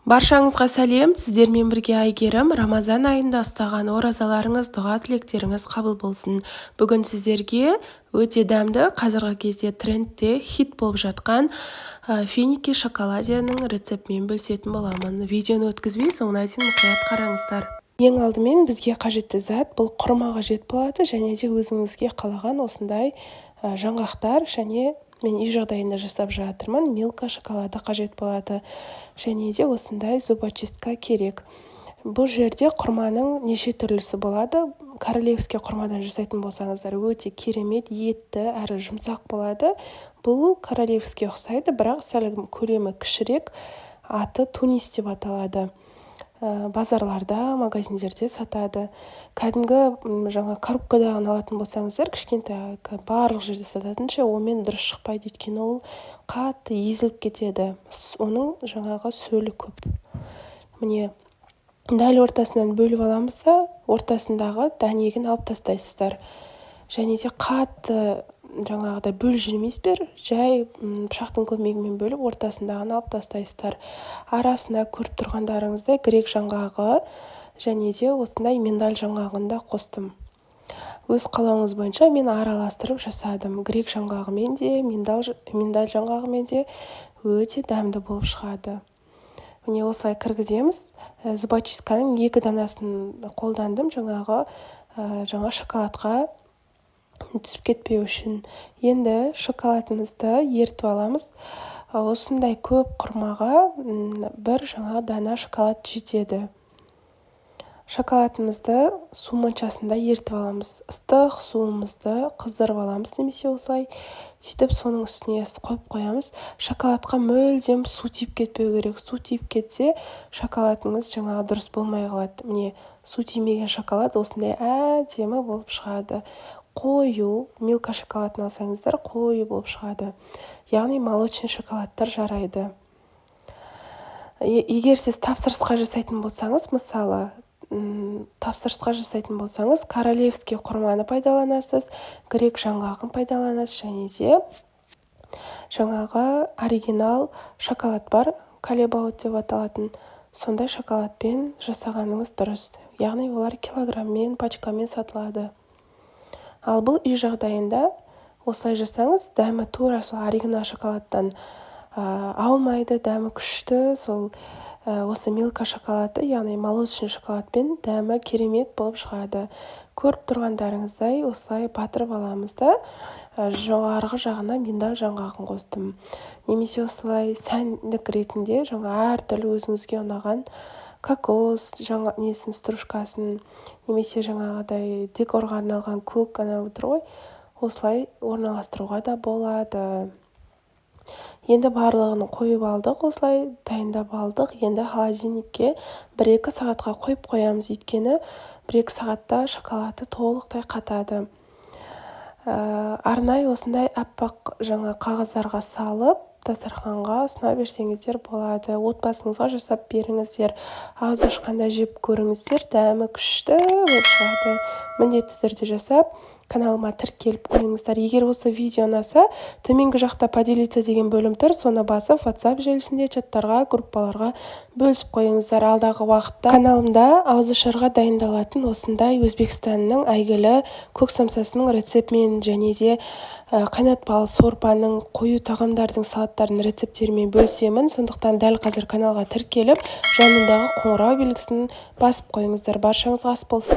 Баршаңызға сәлем, сіздермен бірге Айгерім. Рамазан айында ұстаған оразаларыңыз, дұға тілектеріңіз қабыл болсын. Бүгін сіздерге өте дәмді, қазіргі кезде трендте хит болып жатқан финики шоколадияның рецептімен бөлісетін боламын. Видеоны өткізбей, соңына дейін мұқият қараңыздар. Ең алдымен бізге қажетті зат бұл құрма қажет болады, және де өзіңізге қалаған осындай жаңғақтар, және мен үй жағдайында жасап жатырмын. Милка шоколады қажет болады, және де осындай зубочистка керек. Бұл жерде құрманың неше түрлісі болады. Королевский құрмадан жасайтын болсаңыздар өте керемет, етті әрі жұмсақ болады. Бұл королевский ұқсайды, бірақ сәл көлемі кішірек, аты тунис деп аталады. Базарларда, магазиндерде сатады. Кәдімгі коробкадан алатын болсаңыздар, кішкентай барлық жерде сататынша, онымен дұрыс шықпайды, өйткені ол қатты езіліп кетеді. Оның сөлі көп. Міне, дәл ортасынан бөліп аламыз да, ортасындағы дәнегін алып тастайсыздар. Және де қатты бөліп жүрмейсіздер, жай пышақтың көмегімен бөліп ортасындағын алып тастайсыздар. Арасына көріп тұрғандарыңыздай грек жаңғағы және де осындай миндаль жаңғағын да қостым. Өз қалауыңыз бойынша мен араластырып жасадым. Грек жаңғағымен де, миндаль жаңғағымен де өте дәмді болып шығады. Міне осылай кіргіземіз. Зубочистканың 2 данасын қолдандым, жаңа шоколадқа түсіп кетпеу үшін. Енді шоколадымызды ертіп аламыз. Осындай көп құрмаға бір дана шоколад жетеді. Шоколадымызды су моншасында ертіп аламыз. Ыстық суымызды қыздырып аламыз, немесе осылай. Сөйтіп соның үстіне қойып қоямыз. Шоколадқа мүлдем су тиіп кетпеу керек. Су тиіп кетсе, шоколадыңыз дұрыс болмай қалады. Міне, су тимеген шоколад осындай әдемі болып шығады. Қою, милка шоколадын алсаңыздар, қою болып шығады. Яғни молочный шоколадтар жарайды. Егер сіз тапсырысқа жасайтын болсаңыз, мысалы, королевский құрманы пайдаланасыз, грек жаңғағын пайдаланасыз, және де оригинал шоколад бар, калебаут деп аталатын, сондай шоколадпен жасағаныңыз дұрыс. Яғни олар килограммен, пачкамен сатылады. Ал бұл үй жағдайында осылай жасаңыз, дәмі тура сол оригинал шоколадтан аумайды, дәмі күшті, осы милка шоколады, яғни молочный шоколадпен дәмі керемет болып шығады. Көріп тұрғандарыңыздай осылай батырып аламыз да, жоғарғы жағына миндаль жаңғағын қостым. Немесе осылай сәндік ретінде әртүрлі өзіңізге ұнаған кокос стружкасын, немесе декорға арналған көк тұр ғой, осылай орналастыруға да болады. Енді барлығын қойып алдық, осылай дайындап алдық. Енді холодильникке 1-2 сағатқа қойып қоямыз, өйткені 1-2 сағатта шоколады толықтай қатады. Арнай осындай аппақ қағаздарға салып, дастарханға ұсына берсеңіздер болады. Отбасыңызға жасап беріңіздер. Аузы ашқанда жеп көріңіздер, дәмі күшті болып шығады. Міндетті түрде жасап, каналыма тіркеліп қойыңыздар. Егер осы видео ұнаса, төменгі жақта поделиться деген бөлім тұр, соны басып, WhatsApp желісінде чаттарға, группаларға бөлісіп қойыңыздар. Алдағы уақытта каналымда ауызашарға дайындалатын осындай Өзбекстанның әйгілі көк самсасының рецептімен, және де қайнатпалы сорпаның, қою тағамдардың салаттардың рецептерімен бөлісемін. Сондықтан дәл қазір каналға тіркеліп, жанындағы қоңырау белгісін басып қойыңыздар. Баршаңызға ас болсын.